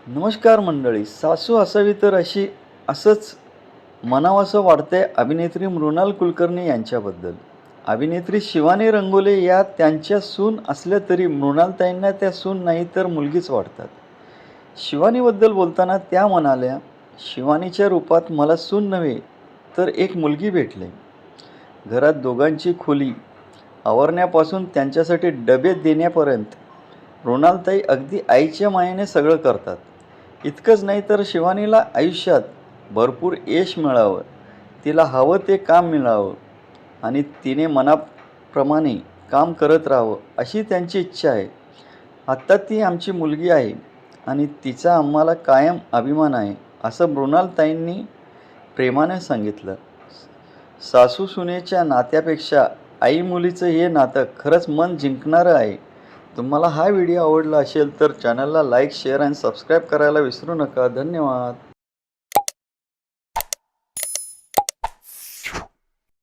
नमस्कार मंडळी. सासू असावी तर अशी असंच म्हणावंसं वाटतंय अभिनेत्री मृणाल कुलकर्णी यांच्याबद्दल. अभिनेत्री शिवानी रंगोले या त्यांच्या सून असल्या तरी मृणालताईंना त्या सून नाही तर मुलगीच वाटतात. शिवानीबद्दल बोलताना त्या म्हणाल्या, शिवानीच्या रूपात मला सून नव्हे तर एक मुलगी भेटली. घरात दोघांची खोली आवरण्यापासून त्यांच्यासाठी डबे देण्यापर्यंत मृणालताई अगदी आईच्या मायेने सगळं करतात. इतकंच नाही तर शिवानीला आयुष्यात भरपूर यश मिळावं, तिला हवं ते काम मिळावं आणि तिने मनाप्रमाणे काम करत राहावं अशी त्यांची इच्छा आहे. आत्ता ती आमची मुलगी आहे आणि तिचा आम्हाला कायम अभिमान आहे, असं मृणालताईंनी प्रेमाने सांगितलं. सासू सुनेच्या नात्यापेक्षा आई मुलीचं हे नातं खरंच मन जिंकणारं आहे. तुम्हाला हा व्हिडिओ आवडला असेल तर चॅनलला लाईक, शेअर आणि सबस्क्राईब करायला विसरू नका. धन्यवाद.